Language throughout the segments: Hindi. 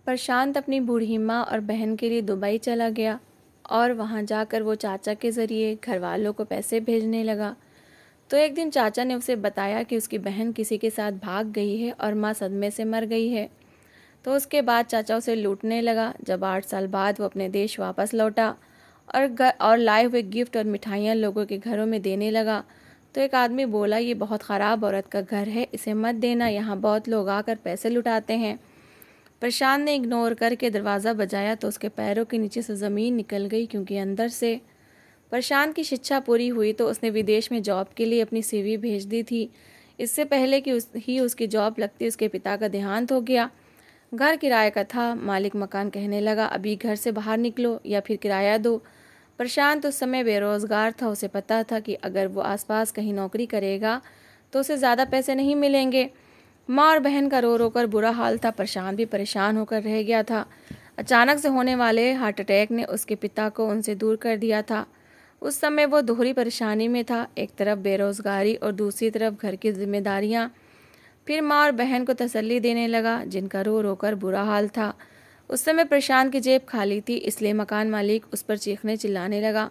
प्रशांत अपनी बूढ़ी माँ और बहन के लिए दुबई चला गया और वहाँ जाकर वो चाचा के ज़रिए घर वालों को पैसे भेजने लगा। तो एक दिन चाचा ने उसे बताया कि उसकी बहन किसी के साथ भाग गई है और माँ सदमे से मर गई है। तो उसके बाद चाचा उसे लूटने लगा। जब 8 साल बाद वो अपने देश वापस लौटा और लाए हुए गिफ्ट और मिठाइयाँ लोगों के घरों में देने लगा, तो एक आदमी बोला, ये बहुत ख़राब औरत का घर है, इसे मत देना, यहाँ बहुत लोग आकर पैसे लुटाते हैं। प्रशांत ने इग्नोर करके दरवाज़ा बजाया तो उसके पैरों के नीचे से ज़मीन निकल गई, क्योंकि अंदर से प्रशांत की शिक्षा पूरी हुई तो उसने विदेश में जॉब के लिए अपनी सीवी भेज दी थी। इससे पहले कि उसकी जॉब लगती उसके पिता का देहांत हो गया। घर किराए का था। मालिक मकान कहने लगा, अभी घर से बाहर निकलो या फिर किराया दो। प्रशांत उस समय बेरोज़गार था। उसे पता था कि अगर वो आसपास कहीं नौकरी करेगा तो उसे ज़्यादा पैसे नहीं मिलेंगे। माँ और बहन का रो रो कर बुरा हाल था। प्रशांत भी परेशान होकर रह गया था। अचानक से होने वाले हार्ट अटैक ने उसके पिता को उनसे दूर कर दिया था। उस समय वो दोहरी परेशानी में था, एक तरफ बेरोज़गारी और दूसरी तरफ घर की जिम्मेदारियाँ। फिर माँ और बहन को तसल्ली देने लगा, जिनका रो रो कर बुरा हाल था। उस समय प्रशांत की जेब खाली थी, इसलिए मकान मालिक उस पर चीखने चिल्लाने लगा।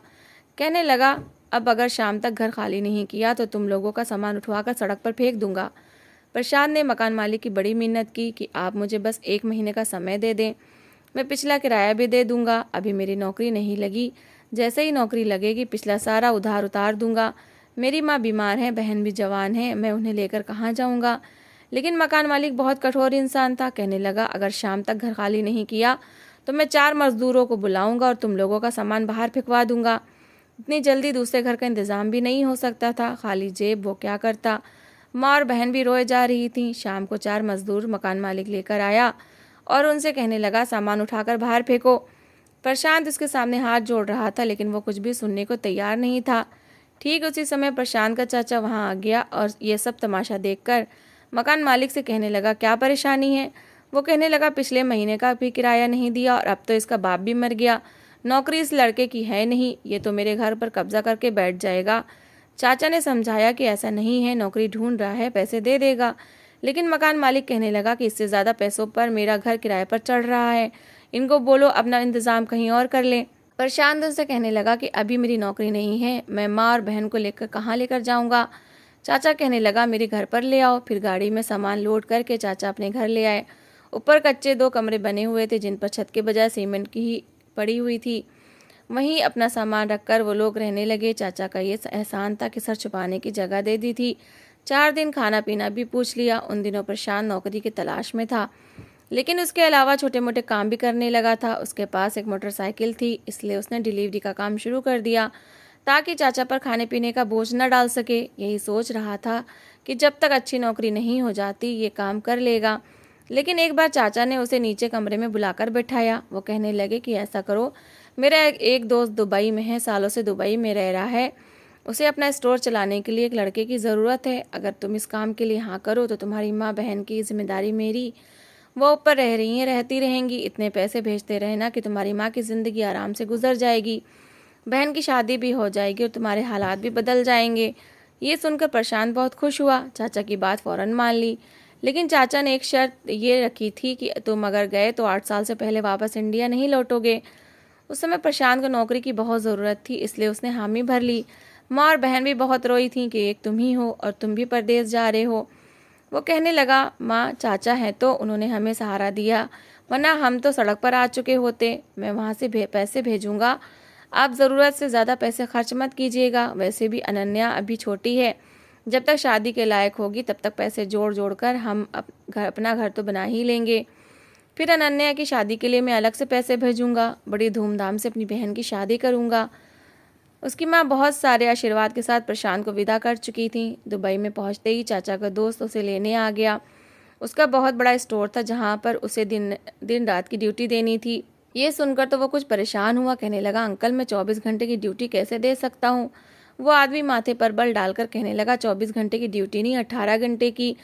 कहने लगा, अब अगर शाम तक घर खाली नहीं किया तो तुम लोगों का सामान उठवाकर सड़क पर फेंक दूंगा। प्रशांत ने मकान मालिक की बड़ी मिन्नत की कि आप मुझे बस 1 महीने का समय दे दें, मैं पिछला किराया भी दे दूंगा। अभी मेरी नौकरी नहीं लगी, जैसे ही नौकरी लगेगी पिछला सारा उधार उतार दूंगा। मेरी माँ बीमार है, बहन भी जवान है, मैं उन्हें लेकर कहाँ जाऊँगा। लेकिन मकान मालिक बहुत कठोर इंसान था। कहने लगा, अगर शाम तक घर खाली नहीं किया तो मैं 4 मजदूरों को बुलाऊंगा और तुम लोगों का सामान बाहर फेंकवा दूंगा। इतनी जल्दी दूसरे घर का इंतज़ाम भी नहीं हो सकता था। खाली जेब वो क्या करता। माँ और बहन भी रोए जा रही थीं। शाम को 4 मजदूर मकान मालिक लेकर आया और उनसे कहने लगा, सामान उठाकर बाहर फेंको। प्रशांत उसके सामने हाथ जोड़ रहा था, लेकिन वो कुछ भी सुनने को तैयार नहीं था। ठीक उसी समय प्रशांत का चाचा वहाँ आ गया और ये सब तमाशा देखकर मकान मालिक से कहने लगा, क्या परेशानी है। वो कहने लगा, पिछले महीने का भी किराया नहीं दिया और अब तो इसका बाप भी मर गया। नौकरी इस लड़के की है नहीं, ये तो मेरे घर पर कब्जा करके बैठ जाएगा। चाचा ने समझाया कि ऐसा नहीं है, नौकरी ढूंढ रहा है, पैसे दे देगा। लेकिन मकान मालिक कहने लगा कि इससे ज़्यादा पैसों पर मेरा घर किराए पर चढ़ रहा है, इनको बोलो अपना इंतज़ाम कहीं और कर लें। प्रशांत उनसे कहने लगा कि अभी मेरी नौकरी नहीं है, मैं माँ और बहन को लेकर कहाँ लेकर जाऊँगा। चाचा कहने लगा, मेरे घर पर ले आओ। फिर गाड़ी में सामान लोड करके चाचा अपने घर ले आए। ऊपर कच्चे 2 कमरे बने हुए थे, जिन पर छत के बजाय सीमेंट की ही पड़ी हुई थी। वहीं अपना सामान रखकर वो लोग रहने लगे। चाचा का ये एहसान था कि सर छुपाने की जगह दे दी थी। 4 दिन खाना पीना भी पूछ लिया। उन दिनों प्रशांत नौकरी की तलाश में था, लेकिन उसके अलावा छोटे मोटे काम भी करने लगा था। उसके पास एक मोटरसाइकिल थी, इसलिए उसने डिलीवरी का काम शुरू कर दिया ताकि चाचा पर खाने पीने का बोझ न डाल सके। यही सोच रहा था कि जब तक अच्छी नौकरी नहीं हो जाती ये काम कर लेगा। लेकिन एक बार चाचा ने उसे नीचे कमरे में बुलाकर बैठाया। वो कहने लगे कि ऐसा करो, मेरा एक दोस्त दुबई में है, सालों से दुबई में रह रहा है, उसे अपना स्टोर चलाने के लिए एक लड़के की ज़रूरत है। अगर तुम इस काम के लिए हाँ करो तो तुम्हारी माँ बहन की जिम्मेदारी मेरी, वो ऊपर रह रही हैं, रहती रहेंगी, इतने पैसे भेजते रहना कि तुम्हारी माँ की ज़िंदगी आराम से गुजर जाएगी, बहन की शादी भी हो जाएगी और तुम्हारे हालात भी बदल जाएंगे। ये सुनकर प्रशांत बहुत खुश हुआ। चाचा की बात फ़ौरन मान ली। लेकिन चाचा ने एक शर्त ये रखी थी कि तुम अगर गए तो 8 साल से पहले वापस इंडिया नहीं लौटोगे। उस समय प्रशांत को नौकरी की बहुत ज़रूरत थी, इसलिए उसने हामी भर ली। माँ और बहन भी बहुत रोई थीं कि एक तुम ही हो और तुम भी परदेश जा रहे हो। वो कहने लगा, माँ चाचा हैं तो उन्होंने हमें सहारा दिया, वरना हम तो सड़क पर आ चुके होते। मैं वहाँ से पैसे भेजूंगा, आप ज़रूरत से ज़्यादा पैसे खर्च मत कीजिएगा। वैसे भी अनन्या अभी छोटी है, जब तक शादी के लायक होगी तब तक पैसे जोड़ जोड़ कर हम अपना घर तो बना ही लेंगे। फिर अनन्या की शादी के लिए मैं अलग से पैसे भेजूंगा, बड़ी धूमधाम से अपनी बहन की शादी करूंगा। उसकी माँ बहुत सारे आशीर्वाद के साथ प्रशांत को विदा कर चुकी थी। दुबई में पहुंचते ही चाचा का दोस्त उसे लेने आ गया। उसका बहुत बड़ा स्टोर था जहाँ पर उसे दिन रात की ड्यूटी देनी थी। ये सुनकर तो वो कुछ परेशान हुआ। कहने लगा, अंकल मैं 24 घंटे की ड्यूटी कैसे दे सकता हूँ। वो आदमी माथे पर बल डालकर कहने लगा, 24 घंटे की ड्यूटी नहीं, 18 घंटे की,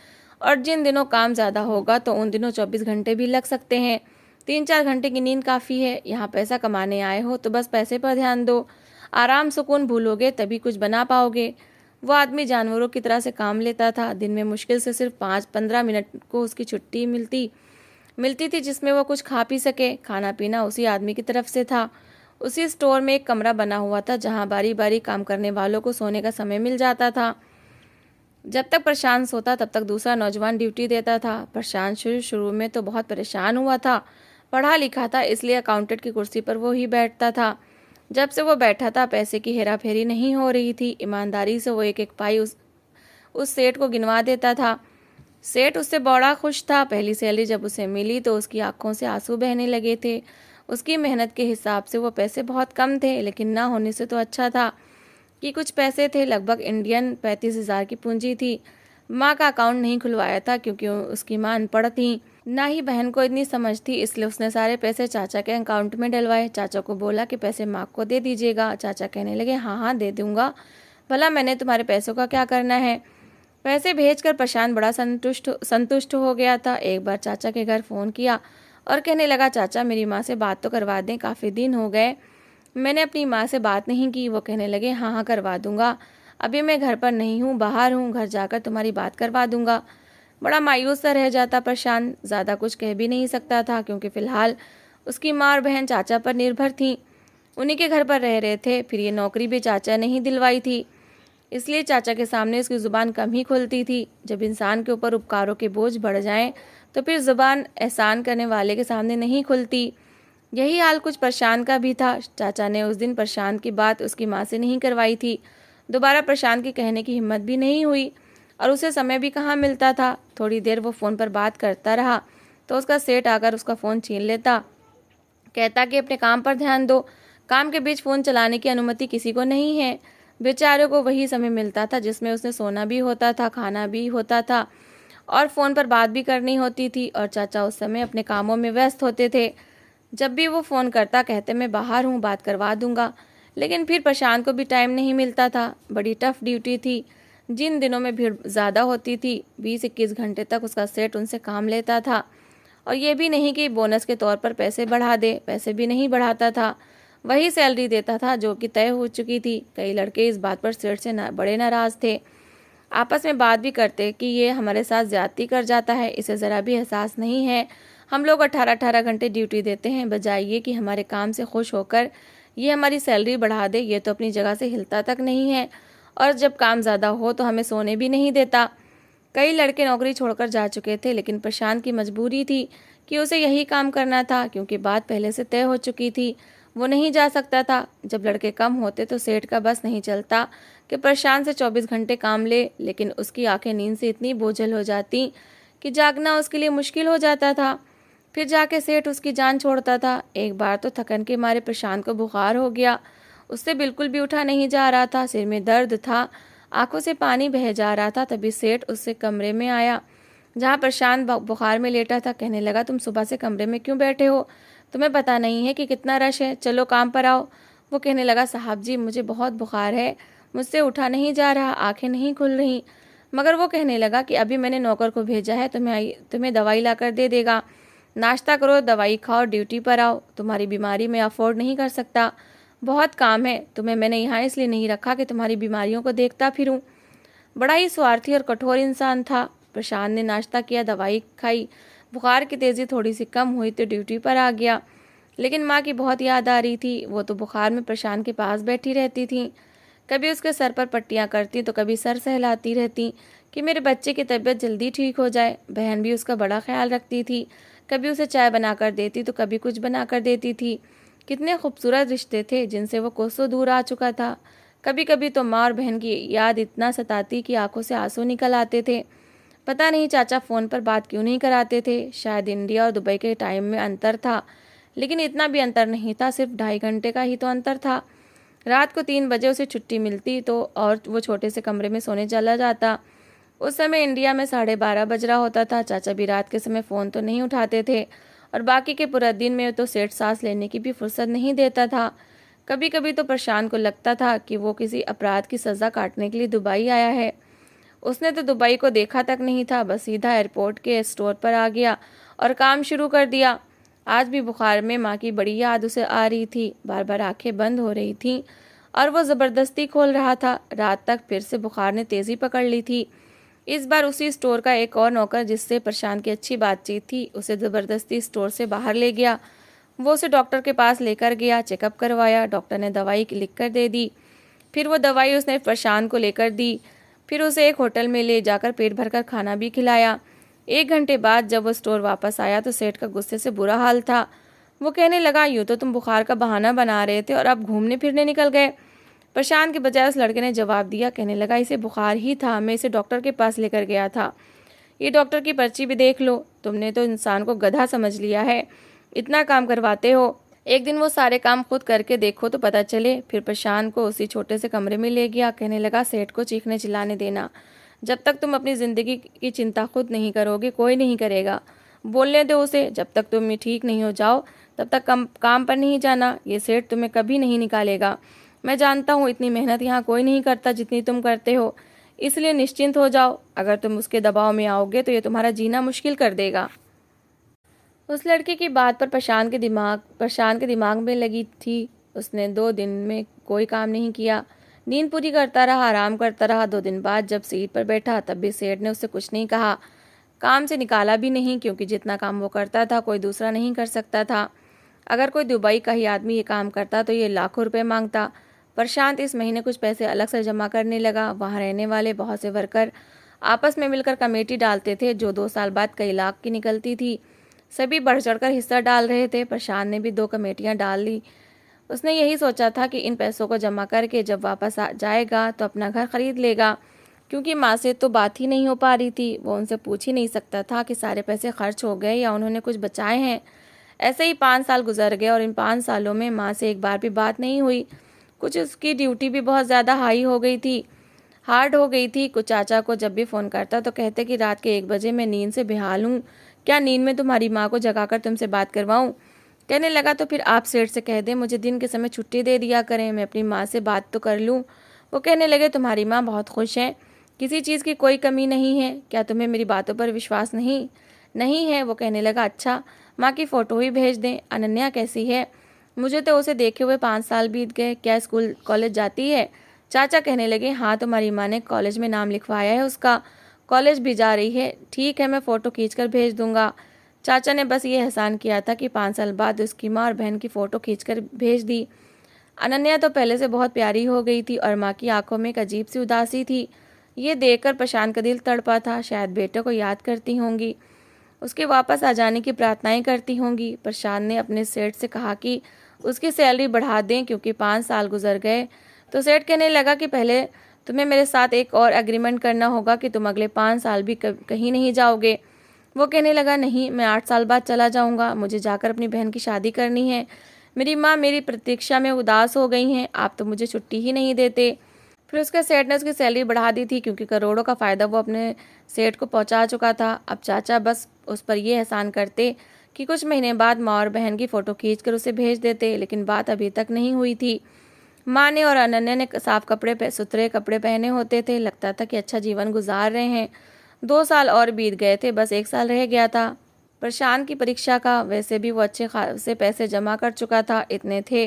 और जिन दिनों काम ज़्यादा होगा तो उन दिनों 24 घंटे भी लग सकते हैं। 3-4 घंटे की नींद काफ़ी है। यहाँ पैसा कमाने आए हो तो बस पैसे पर ध्यान दो, आराम सुकून भूलोगे तभी कुछ बना पाओगे। वो आदमी जानवरों की तरह से काम लेता था। दिन में मुश्किल से सिर्फ 5-15 मिनट को उसकी छुट्टी मिलती। मिलती थी जिसमें वो कुछ खा पी सके। खाना पीना उसी आदमी की तरफ से था। उसी स्टोर में एक कमरा बना हुआ था जहाँ बारी बारी काम करने वालों को सोने का समय मिल जाता था। जब तक प्रशांत सोता तब तक दूसरा नौजवान ड्यूटी देता था। प्रशांत शुरू शुरू में तो बहुत परेशान हुआ था। पढ़ा लिखा था इसलिए अकाउंटेंट की कुर्सी पर वो ही बैठता था। जब से वो बैठा था पैसे की हेरा फेरी नहीं हो रही थी। ईमानदारी से वो एक एक पाई उस सेठ को गिनवा देता था। सेठ उससे बड़ा खुश था। पहली सैलरी जब उसे मिली तो उसकी आंखों से आंसू बहने लगे थे। उसकी मेहनत के हिसाब से वो पैसे बहुत कम थे, लेकिन ना होने से तो अच्छा था कि कुछ पैसे थे। लगभग इंडियन 35,000 की पूंजी थी। माँ का अकाउंट नहीं खुलवाया था क्योंकि उसकी माँ अनपढ़ थी, ना ही बहन को इतनी समझ थी, इसलिए उसने सारे पैसे चाचा के अकाउंट में डलवाए। चाचा को बोला कि पैसे माँ को दे दीजिएगा। चाचा कहने लगे हाँ हाँ दे दूंगा, भला मैंने तुम्हारे पैसों का क्या करना है। पैसे भेजकर प्रशांत बड़ा संतुष्ट हो गया था। एक बार चाचा के घर फ़ोन किया और कहने लगा चाचा मेरी माँ से बात तो करवा दें, काफ़ी दिन हो गए मैंने अपनी माँ से बात नहीं की। वो कहने लगे हाँ हाँ करवा दूंगा, अभी मैं घर पर नहीं हूँ, बाहर हूँ, घर जाकर तुम्हारी बात करवा दूंगा। बड़ा मायूस सा रह जाता प्रशांत। ज़्यादा कुछ कह भी नहीं सकता था क्योंकि फ़िलहाल उसकी माँ और बहन चाचा पर निर्भर थीं। उन्हीं के घर पर रह रहे थे। फिर ये नौकरी भी चाचा ने ही दिलवाई थी, इसलिए चाचा के सामने उसकी ज़ुबान कम ही खुलती थी। जब इंसान के ऊपर उपकारों के बोझ बढ़ जाएं तो फिर ज़ुबान एहसान करने वाले के सामने नहीं खुलती। यही हाल कुछ प्रशांत का भी था। चाचा ने उस दिन प्रशांत की बात उसकी माँ से नहीं करवाई थी। दोबारा प्रशांत की कहने की हिम्मत भी नहीं हुई और उसे समय भी कहाँ मिलता था। थोड़ी देर वो फ़ोन पर बात करता रहा तो उसका सेठ आकर उसका फ़ोन छीन लेता, कहता कि अपने काम पर ध्यान दो, काम के बीच फ़ोन चलाने की अनुमति किसी को नहीं है। बेचारे को वही समय मिलता था जिसमें उसने सोना भी होता था, खाना भी होता था और फ़ोन पर बात भी करनी होती थी। और चाचा उस समय अपने कामों में व्यस्त होते थे। जब भी वो फ़ोन करता कहते मैं बाहर हूँ, बात करवा दूंगा, लेकिन फिर प्रशांत को भी टाइम नहीं मिलता था। बड़ी टफ ड्यूटी थी। जिन दिनों में भीड़ ज़्यादा होती थी 20-21 घंटे तक उसका सेट उनसे काम लेता था। और ये भी नहीं कि बोनस के तौर पर पैसे बढ़ा दे, पैसे भी नहीं बढ़ाता था, वही सैलरी देता था जो कि तय हो चुकी थी। कई लड़के इस बात पर सेठ से बड़े नाराज़ थे। आपस में बात भी करते कि ये हमारे साथ ज्यादती कर जाता है, इसे ज़रा भी एहसास नहीं है। हम लोग 18-18 घंटे ड्यूटी देते हैं, बजाय ये कि हमारे काम से खुश होकर ये हमारी सैलरी बढ़ा दे। ये तो अपनी जगह से हिलता तक नहीं है और जब काम ज़्यादा हो तो हमें सोने भी नहीं देता। कई लड़के नौकरी छोड़कर जा चुके थे, लेकिन प्रशांत की मजबूरी थी कि उसे यही काम करना था क्योंकि बात पहले से तय हो चुकी थी। वो नहीं जा सकता था। जब लड़के कम होते तो सेठ का बस नहीं चलता कि प्रशांत से 24 घंटे काम ले, लेकिन उसकी आंखें नींद से इतनी बोझल हो जाती कि जागना उसके लिए मुश्किल हो जाता था। फिर जाके सेठ उसकी जान छोड़ता था। एक बार तो थकन के मारे प्रशांत को बुखार हो गया। उससे बिल्कुल भी उठा नहीं जा रहा था, सिर में दर्द था, आंखों से पानी बह जा रहा था। तभी सेठ उससे कमरे में आया जहाँ प्रशांत बुखार में लेटा था। कहने लगा तुम सुबह से कमरे में क्यों बैठे हो, तुम्हें पता नहीं है कि कितना रश है, चलो काम पर आओ। वो कहने लगा साहब जी मुझे बहुत बुखार है, मुझसे उठा नहीं जा रहा, आंखें नहीं खुल रही। मगर वो कहने लगा कि अभी मैंने नौकर को भेजा है, तुम्हें दवाई ला कर दे देगा, नाश्ता करो, दवाई खाओ, ड्यूटी पर आओ। तुम्हारी बीमारी मैं अफोर्ड नहीं कर सकता, बहुत काम है, तुम्हें मैंने यहाँ इसलिए नहीं रखा कि तुम्हारी बीमारियों को देखता फिरूं। बड़ा ही स्वार्थी और कठोर इंसान था। प्रशांत ने नाश्ता किया, दवाई खाई, बुखार की तेज़ी थोड़ी सी कम हुई तो ड्यूटी पर आ गया। लेकिन माँ की बहुत याद आ रही थी। वो तो बुखार में प्रशांत के पास बैठी रहती थी, कभी उसके सर पर पट्टियाँ करती तो कभी सर सहलाती रहती कि मेरे बच्चे की तबीयत जल्दी ठीक हो जाए। बहन भी उसका बड़ा ख्याल रखती थी, कभी उसे चाय बनाकर देती तो कभी कुछ बनाकर देती थी। कितने खूबसूरत रिश्ते थे जिनसे वो कोसों दूर आ चुका था। कभी कभी तो माँ और बहन की याद इतना सताती कि आंखों से आंसू निकल आते थे। पता नहीं चाचा फ़ोन पर बात क्यों नहीं कराते थे। शायद इंडिया और दुबई के टाइम में अंतर था, लेकिन इतना भी अंतर नहीं था, सिर्फ 2.5 घंटे का ही तो अंतर था। रात को 3 बजे उसे छुट्टी मिलती तो और वो छोटे से कमरे में सोने चला जाता। उस समय इंडिया में 12:30 बज रहा होता था। चाचा भी रात के समय फ़ोन तो नहीं उठाते थे और बाकी के पूरा दिन में तो सेठ सांस लेने की भी फुर्सत नहीं देता था। कभी कभी तो प्रशांत को लगता था कि वो किसी अपराध की सज़ा काटने के लिए दुबई आया है। उसने तो दुबई को देखा तक नहीं था, बस सीधा एयरपोर्ट के स्टोर पर आ गया और काम शुरू कर दिया। आज भी बुखार में माँ की बड़ी याद उसे आ रही थी, बार बार आंखें बंद हो रही थीं और वो ज़बरदस्ती खोल रहा था। रात तक फिर से बुखार ने तेज़ी पकड़ ली थी। इस बार उसी स्टोर का एक और नौकर, जिससे प्रशांत की अच्छी बातचीत थी, उसे ज़बरदस्ती स्टोर से बाहर ले गया। वो उसे डॉक्टर के पास लेकर गया, चेकअप करवाया, डॉक्टर ने दवाई लिख कर दे दी। फिर वो दवाई उसने प्रशांत को लेकर दी। फिर उसे एक होटल में ले जाकर पेट भरकर खाना भी खिलाया। 1 घंटे बाद जब वो स्टोर वापस आया तो सेठ का गुस्से से बुरा हाल था। वो कहने लगा, यूँ तो तुम बुखार का बहाना बना रहे थे और अब घूमने फिरने निकल गए। प्रशांत के बजाय उस लड़के ने जवाब दिया, कहने लगा, इसे बुखार ही था, मैं इसे डॉक्टर के पास लेकर गया था। ये डॉक्टर की पर्ची भी देख लो, तुमने तो इंसान को गधा समझ लिया है, इतना काम करवाते हो। एक दिन वो सारे काम खुद करके देखो तो पता चले। फिर प्रशांत को उसी छोटे से कमरे में ले गया, कहने लगा, सेठ को चीखने चिल्लाने देना। जब तक तुम अपनी ज़िंदगी की चिंता खुद नहीं करोगे, कोई नहीं करेगा। बोलने दो उसे, जब तक तुम ठीक नहीं हो जाओ तब तक काम पर नहीं जाना। ये सेठ तुम्हें कभी नहीं निकालेगा। मैं जानता हूँ इतनी मेहनत यहाँ कोई नहीं करता जितनी तुम करते हो, इसलिए निश्चिंत हो जाओ। अगर तुम उसके दबाव में आओगे तो ये तुम्हारा जीना मुश्किल कर देगा। उस लड़के की बात पर प्रशांत के दिमाग में लगी थी। उसने 2 दिन में कोई काम नहीं किया, नींद पूरी करता रहा, आराम करता रहा। 2 दिन बाद जब सीट पर बैठा तब भी सेठ ने उससे कुछ नहीं कहा, काम से निकाला भी नहीं, क्योंकि जितना काम वो करता था कोई दूसरा नहीं कर सकता था। अगर कोई दुबई का ही आदमी ये काम करता तो ये लाखों रुपए मांगता। प्रशांत इस महीने कुछ पैसे अलग से जमा करने लगा। वहाँ रहने वाले बहुत से वर्कर आपस में मिलकर कमेटी डालते थे, जो 2 साल बाद कई लाख की निकलती थी। सभी बढ़ चढ़कर हिस्सा डाल रहे थे। प्रशांत ने भी 2 कमेटियां डाल ली। उसने यही सोचा था कि इन पैसों को जमा करके जब वापस आ जाएगा तो अपना घर खरीद लेगा, क्योंकि माँ से तो बात ही नहीं हो पा रही थी। वो उनसे पूछ ही नहीं सकता था कि सारे पैसे खर्च हो गए या उन्होंने कुछ बचाए हैं। ऐसे ही 5 साल गुजर गए और इन 5 सालों में माँ से एक बार भी बात नहीं हुई। कुछ उसकी ड्यूटी भी बहुत ज़्यादा हार्ड हो गई थी। कुछ चाचा को जब भी फ़ोन करता तो कहते कि रात के 1 बजे मैं नींद से बेहाल हूँ, क्या नींद में तुम्हारी माँ को जगाकर तुमसे बात करवाऊँ। कहने लगा, तो फिर आप सेठ से कह दें मुझे दिन के समय छुट्टी दे दिया करें, मैं अपनी माँ से बात तो कर लूँ। वो कहने लगे, तुम्हारी माँ बहुत खुश है, किसी चीज़ की कोई कमी नहीं है, क्या तुम्हें मेरी बातों पर विश्वास नहीं है। वो कहने लगा, अच्छा माँ की फ़ोटो ही भेज दें। अनन्या कैसी है? मुझे तो उसे देखे हुए 5 साल बीत गए, क्या स्कूल कॉलेज जाती है? चाचा कहने लगे, हाँ तुम्हारी माँ ने कॉलेज में नाम लिखवाया है उसका, कॉलेज भी जा रही है। ठीक है, मैं फ़ोटो खींचकर भेज दूंगा। चाचा ने बस ये एहसान किया था कि 5 साल बाद उसकी माँ और बहन की फ़ोटो खींचकर भेज दी। अनन्या तो पहले से बहुत प्यारी हो गई थी और माँ की आंखों में एक अजीब सी उदासी थी। ये देखकर प्रशांत का दिल तड़पा था, शायद बेटे को याद करती होंगी, उसके वापस आ जाने की प्रार्थनाएं करती होंगी। प्रशांत ने अपने सेठ से कहा कि उसकी सैलरी बढ़ा दें, क्योंकि 5 साल गुजर गए। तो सेठ कहने लगा कि पहले तुम्हें मेरे साथ एक और एग्रीमेंट करना होगा कि तुम अगले 5 साल भी कहीं नहीं जाओगे। वो कहने लगा, नहीं, मैं 8 साल बाद चला जाऊंगा, मुझे जाकर अपनी बहन की शादी करनी है। मेरी माँ मेरी प्रतीक्षा में उदास हो गई हैं, आप तो मुझे छुट्टी ही नहीं देते। फिर उसके सेठ ने उसकी सैलरी बढ़ा दी थी, क्योंकि करोड़ों का फ़ायदा वो अपने सेठ को पहुंचा चुका था। अब चाचा बस उस पर यह एहसान करते कि कुछ महीने बाद माँ और बहन की फ़ोटो खींचकर उसे भेज देते, लेकिन बात अभी तक नहीं हुई थी। माँ ने और अनन्या ने साफ सुथरे कपड़े पहने होते थे, लगता था कि अच्छा जीवन गुजार रहे हैं। 2 साल और बीत गए थे, बस 1 साल रह गया था प्रशांत की परीक्षा का। वैसे भी वो अच्छे खासे पैसे जमा कर चुका था, इतने थे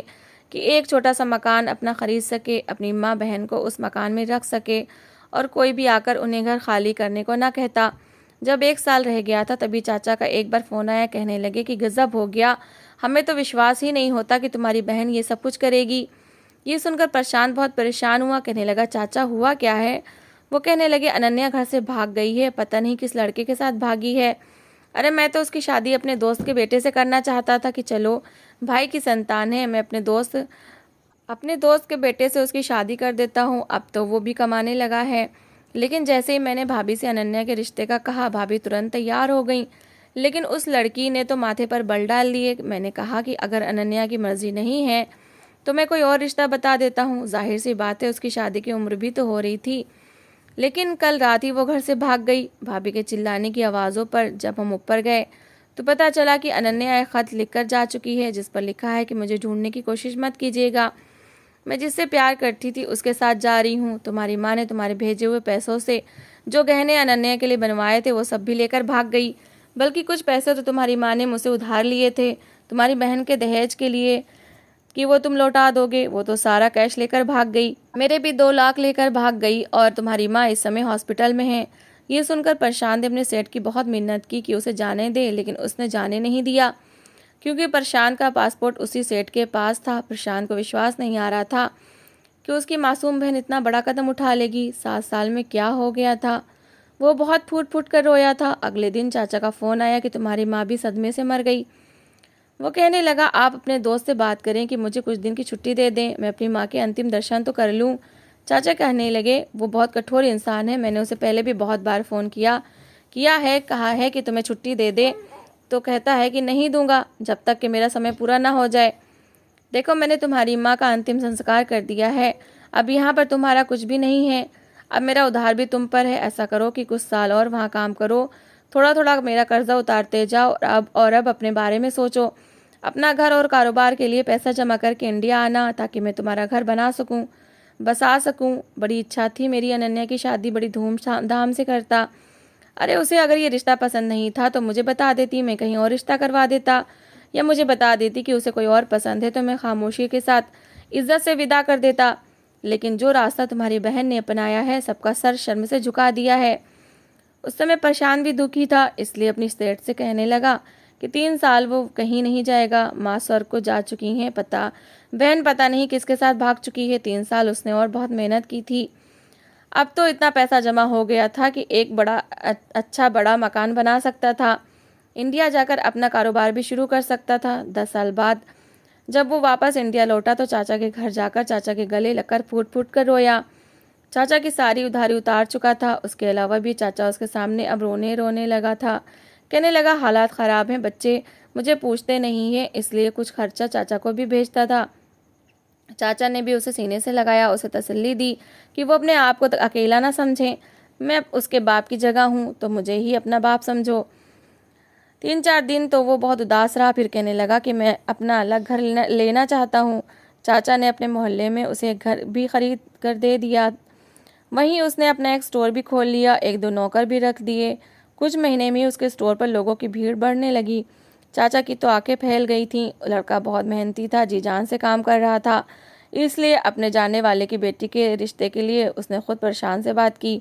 कि एक छोटा सा मकान अपना खरीद सके, अपनी माँ बहन को उस मकान में रख सके और कोई भी आकर उन्हें घर खाली करने को ना कहता। जब 1 साल रह गया था तभी चाचा का एक बार फ़ोन आया, कहने लगे कि गज़ब हो गया, हमें तो विश्वास ही नहीं होता कि तुम्हारी बहन ये सब कुछ करेगी। ये सुनकर प्रशांत बहुत परेशान हुआ, कहने लगा, चाचा हुआ क्या है? वो कहने लगे, अनन्या घर से भाग गई है, पता नहीं किस लड़के के साथ भागी है। अरे मैं तो उसकी शादी अपने दोस्त के बेटे से करना चाहता था कि चलो भाई की संतान है, मैं अपने दोस्त के बेटे से उसकी शादी कर देता हूँ, अब तो वो भी कमाने लगा है। लेकिन जैसे ही मैंने भाभी से अनन्या के रिश्ते का कहा, भाभी तुरंत तैयार हो गई, लेकिन उस लड़की ने तो माथे पर बल डाल लिए। मैंने कहा कि अगर अनन्या की मर्जी नहीं है तो मैं कोई और रिश्ता बता देता हूँ। जाहिर सी बात है, उसकी शादी की उम्र भी तो हो रही थी। लेकिन कल रात ही वो घर से भाग गई। भाभी के चिल्लाने की आवाज़ों पर जब हम ऊपर गए तो पता चला कि अनन्या एक खत लिखकर जा चुकी है, जिस पर लिखा है कि मुझे ढूंढने की कोशिश मत कीजिएगा, मैं जिससे प्यार करती थी उसके साथ जा रही हूँ। तुम्हारी माँ ने तुम्हारे भेजे हुए पैसों से जो गहने अनन्या के लिए बनवाए थे वो सब भी लेकर भाग गई, बल्कि कुछ पैसे तो तुम्हारी माँ ने मुझसे उधार लिए थे तुम्हारी बहन के दहेज के लिए कि वो तुम लौटा दोगे, वो तो सारा कैश लेकर भाग गई। मेरे भी 2 लाख लेकर भाग गई और तुम्हारी माँ इस समय हॉस्पिटल में है। ये सुनकर प्रशांत ने अपने सेठ की बहुत मिन्नत की कि उसे जाने दे, लेकिन उसने जाने नहीं दिया क्योंकि प्रशांत का पासपोर्ट उसी सेठ के पास था। प्रशांत को विश्वास नहीं आ रहा था कि उसकी मासूम बहन इतना बड़ा कदम उठा लेगी। 7 साल में क्या हो गया था। वो बहुत फूट फूट कर रोया था। अगले दिन चाचा का फ़ोन आया कि तुम्हारी माँ भी सदमे से मर गई। वो कहने लगा, आप अपने दोस्त से बात करें कि मुझे कुछ दिन की छुट्टी दे दें, मैं अपनी माँ के अंतिम दर्शन तो कर लूँ। चाचा कहने लगे, वो बहुत कठोर इंसान है, मैंने उसे पहले भी बहुत बार फ़ोन किया है, कहा है कि तुम्हें छुट्टी दे दे तो कहता है कि नहीं दूंगा जब तक कि मेरा समय पूरा ना हो जाए। देखो, मैंने तुम्हारी माँ का अंतिम संस्कार कर दिया है, अब यहाँ पर तुम्हारा कुछ भी नहीं है। अब मेरा उधार भी तुम पर है। ऐसा करो कि कुछ साल और वहाँ काम करो, थोड़ा थोड़ा मेरा कर्जा उतारते जाओ और अब अपने बारे में सोचो। अपना घर और कारोबार के लिए पैसा जमा करके इंडिया आना ताकि मैं तुम्हारा घर बसा सकूं। बड़ी इच्छा थी मेरी अनन्या की शादी बड़ी धूमधाम से करता। अरे उसे अगर ये रिश्ता पसंद नहीं था तो मुझे बता देती, मैं कहीं और रिश्ता करवा देता, या मुझे बता देती कि उसे कोई और पसंद है तो मैं खामोशी के साथ इज्जत से विदा कर देता। लेकिन जो रास्ता तुम्हारी बहन ने अपनाया है, सबका सर शर्म से झुका दिया है। उस समय प्रशांत भी दुखी था, इसलिए अपनी सेठ से कहने लगा कि 3 साल वो कहीं नहीं जाएगा। माँ स्वर्ग को जा चुकी हैं, बहन पता नहीं किसके साथ भाग चुकी है। 3 साल उसने और बहुत मेहनत की थी। अब तो इतना पैसा जमा हो गया था कि एक अच्छा बड़ा मकान बना सकता था। इंडिया जाकर अपना कारोबार भी शुरू कर सकता था। 10 साल बाद जब वो वापस इंडिया लौटा तो चाचा के घर जाकर चाचा के गले लगकर फूट फूट कर रोया। चाचा की सारी उधारी उतार चुका था। उसके अलावा भी चाचा उसके सामने अब रोने रोने लगा था। कहने लगा, हालात ख़राब हैं, बच्चे मुझे पूछते नहीं है, इसलिए कुछ खर्चा चाचा को भी भेजता था। चाचा ने भी उसे सीने से लगाया, उसे तसल्ली दी कि वो अपने आप को अकेला ना समझे। मैं उसके बाप की जगह हूँ तो मुझे ही अपना बाप समझो। 3-4 दिन तो वो बहुत उदास रहा, फिर कहने लगा कि मैं अपना अलग घर लेना चाहता हूँ। चाचा ने अपने मोहल्ले में उसे एक घर भी खरीद कर दे दिया। वहीं उसने अपना एक स्टोर भी खोल लिया, 1-2 नौकर भी रख दिए। कुछ महीने में उसके स्टोर पर लोगों की भीड़ बढ़ने लगी। चाचा की तो आंखें फैल गई थीं। लड़का बहुत मेहनती था, जी जान से काम कर रहा था, इसलिए अपने जानने वाले की बेटी के रिश्ते के लिए उसने खुद प्रशांत से बात की।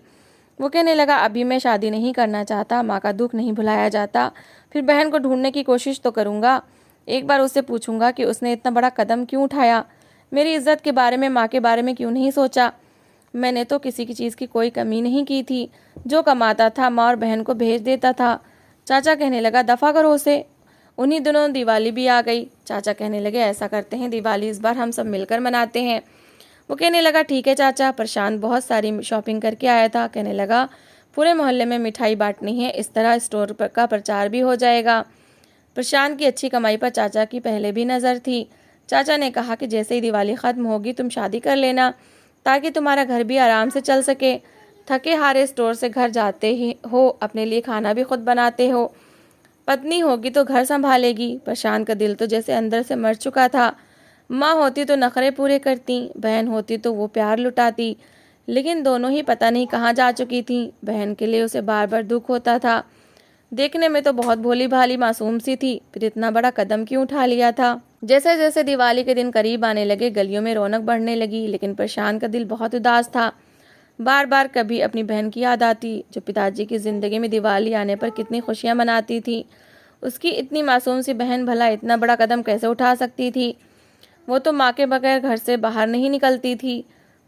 वो कहने लगा, अभी मैं शादी नहीं करना चाहता, माँ का दुख नहीं भुलाया जाता, फिर बहन को ढूंढने की कोशिश तो करूँगा। एक बार उससे पूछूंगा कि उसने इतना बड़ा कदम क्यों उठाया, मेरी इज्जत के बारे में, माँ के बारे में क्यों नहीं सोचा। मैंने तो किसी की चीज़ की कोई कमी नहीं की थी, जो कमाता था माँ और बहन को भेज देता था। चाचा कहने लगा, दफ़ा करो उसे। उन्हीं दिनों दिवाली भी आ गई। चाचा कहने लगे, ऐसा करते हैं, दिवाली इस बार हम सब मिलकर मनाते हैं। वो कहने लगा, ठीक है चाचा। प्रशांत बहुत सारी शॉपिंग करके आया था। कहने लगा, पूरे मोहल्ले में मिठाई बांटनी है, इस तरह स्टोर का प्रचार भी हो जाएगा। प्रशांत की अच्छी कमाई पर चाचा की पहले भी नज़र थी। चाचा ने कहा कि जैसे ही दिवाली ख़त्म होगी तुम शादी कर लेना, ताकि तुम्हारा घर भी आराम से चल सके। थके हारे स्टोर से घर जाते ही हो, अपने लिए खाना भी खुद बनाते हो, पत्नी होगी तो घर संभालेगी। प्रशांत का दिल तो जैसे अंदर से मर चुका था। माँ होती तो नखरे पूरे करती, बहन होती तो वो प्यार लुटाती, लेकिन दोनों ही पता नहीं कहाँ जा चुकी थी। बहन के लिए उसे बार बार दुख होता था। देखने में तो बहुत भोली भाली मासूम सी थी, फिर इतना बड़ा कदम क्यों उठा लिया था। जैसे जैसे दिवाली के दिन करीब आने लगे, गलियों में रौनक बढ़ने लगी, लेकिन प्रशांत का दिल बहुत उदास था। बार बार कभी अपनी बहन की याद आती, जो पिताजी की ज़िंदगी में दिवाली आने पर कितनी खुशियाँ मनाती थी। उसकी इतनी मासूम सी बहन भला इतना बड़ा कदम कैसे उठा सकती थी। वो तो माँ के बगैर घर से बाहर नहीं निकलती थी।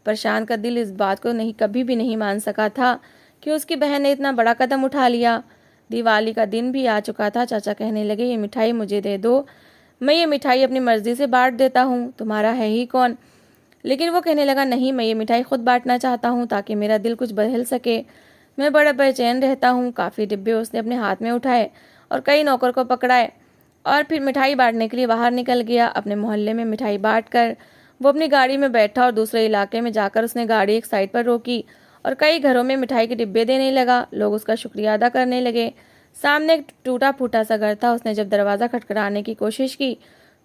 प्रशांत का दिल इस बात को कभी भी नहीं मान सका था कि उसकी बहन ने इतना बड़ा कदम उठा लिया। दिवाली का दिन भी आ चुका था। चाचा कहने लगे, ये मिठाई मुझे दे दो, मैं ये मिठाई अपनी मर्जी से बांट देता हूँ, तुम्हारा है ही कौन। लेकिन वो कहने लगा, नहीं, मैं ये मिठाई खुद बांटना चाहता हूँ ताकि मेरा दिल कुछ बदल सके। मैं बड़ा बेचैन रहता हूँ। काफ़ी डिब्बे उसने अपने हाथ में उठाए और कई नौकर को पकड़ाए और फिर मिठाई बांटने के लिए बाहर निकल गया। अपने मोहल्ले में मिठाई बांटकर वो अपनी गाड़ी में बैठा और दूसरे इलाके में जाकर उसने गाड़ी एक साइड पर रोकी और कई घरों में मिठाई के डिब्बे देने लगा। लोग उसका शुक्रिया अदा करने लगे। सामने एक टूटा फूटा सा घर था। उसने जब दरवाज़ा खटखटाने की कोशिश की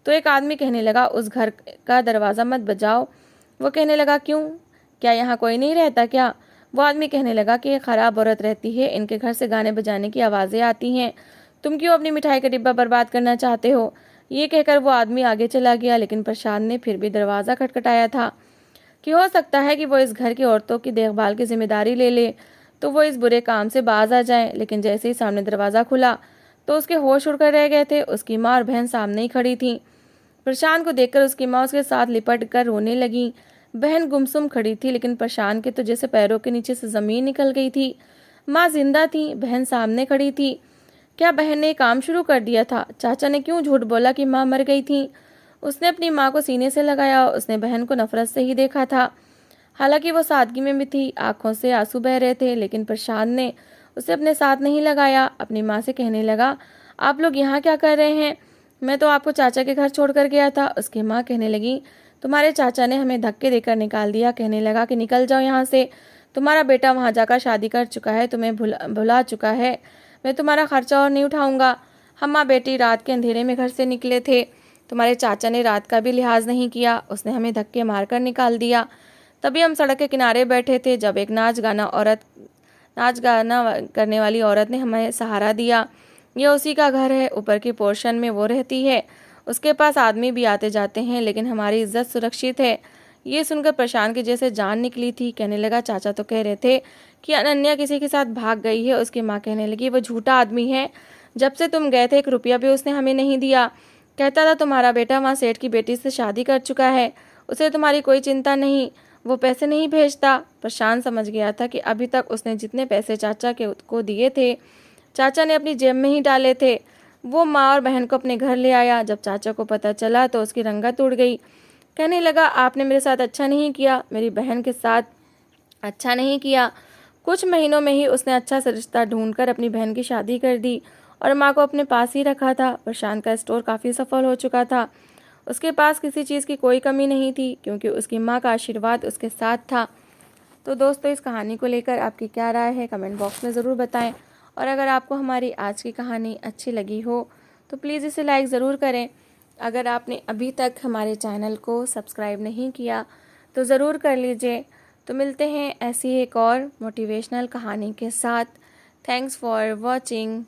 तो एक आदमी कहने लगा, उस घर का दरवाज़ा मत बजाओ। वो कहने लगा, क्यों, क्या यहाँ कोई नहीं रहता क्या। वो आदमी कहने लगा कि ये ख़राब औरत रहती है, इनके घर से गाने बजाने की आवाज़ें आती हैं, तुम क्यों अपनी मिठाई का डिब्बा बर्बाद करना चाहते हो। ये कहकर वो आदमी आगे चला गया, लेकिन प्रशांत ने फिर भी दरवाज़ा खटखटाया था कि हो सकता है कि वो इस घर की औरतों की देखभाल की जिम्मेदारी ले ले। तो वो इस बुरे काम से बाज आ जाए। लेकिन जैसे ही सामने दरवाज़ा खुला तो उसके होश उड़कर रह गए थे। उसकी माँ और बहन सामने ही खड़ी थी। प्रशांत को देखकर उसकी माँ उसके साथ लिपट कर रोने लगी। बहन गुमसुम खड़ी थी, लेकिन प्रशांत के तो जैसे पैरों के नीचे से ज़मीन निकल गई थी। माँ जिंदा थी, बहन सामने खड़ी थी। क्या बहन ने काम शुरू कर दिया था? चाचा ने क्यों झूठ बोला कि माँ मर गई थी? उसने अपनी माँ को सीने से लगाया। उसने बहन को नफरत से ही देखा था। हालांकि वो सादगी में भी थी, आंखों से आंसू बह रहे थे, लेकिन प्रशांत ने उसे अपने साथ नहीं लगाया। अपनी माँ से कहने लगा, आप लोग यहाँ क्या कर रहे हैं? मैं तो आपको चाचा के घर छोड़कर गया था। उसकी माँ कहने लगी, तुम्हारे चाचा ने हमें धक्के देकर निकाल दिया। कहने लगा कि निकल जाओ यहाँ से, तुम्हारा बेटा वहाँ जाकर शादी कर चुका है, तुम्हें भुला चुका है। मैं तुम्हारा खर्चा और नहीं उठाऊंगा। हम माँ बेटी रात के अंधेरे में घर से निकले थे। तुम्हारे चाचा ने रात का भी लिहाज नहीं किया, उसने हमें धक्के मारकर निकाल दिया। तभी हम सड़क के किनारे बैठे थे जब एक नाच गाना करने वाली औरत ने हमें सहारा दिया। यह उसी का घर है, ऊपर के पोर्शन में वो रहती है। उसके पास आदमी भी आते जाते हैं, लेकिन हमारी इज्जत सुरक्षित है। ये सुनकर प्रशांत की जैसे जान निकली थी। कहने लगा, चाचा तो कह रहे थे कि अनन्या किसी के साथ भाग गई है। उसकी माँ कहने लगी, वो झूठा आदमी है। जब से तुम गए थे 1 रुपया भी उसने हमें नहीं दिया। कहता था तुम्हारा बेटा वहाँ सेठ की बेटी से शादी कर चुका है, उसे तुम्हारी कोई चिंता नहीं, वो पैसे नहीं भेजता। प्रशांत समझ गया था कि अभी तक उसने जितने पैसे चाचा को दिए थे, चाचा ने अपनी जेब में ही डाले थे। वो माँ और बहन को अपने घर ले आया। जब चाचा को पता चला तो उसकी रंगत उड़ गई। कहने लगा, आपने मेरे साथ अच्छा नहीं किया, मेरी बहन के साथ अच्छा नहीं किया। कुछ महीनों में ही उसने अच्छा सा रिश्ता ढूंढकर अपनी बहन की शादी कर दी और माँ को अपने पास ही रखा था। प्रशांत का स्टोर काफ़ी सफल हो चुका था। उसके पास किसी चीज़ की कोई कमी नहीं थी, क्योंकि उसकी माँ का आशीर्वाद उसके साथ था। तो दोस्तों, इस कहानी को लेकर आपकी क्या राय है, कमेंट बॉक्स में ज़रूर बताएं। और अगर आपको हमारी आज की कहानी अच्छी लगी हो तो प्लीज़ इसे लाइक ज़रूर करें। अगर आपने अभी तक हमारे चैनल को सब्सक्राइब नहीं किया तो ज़रूर कर लीजिए। तो मिलते हैं ऐसी एक और मोटिवेशनल कहानी के साथ। Thanks for watching.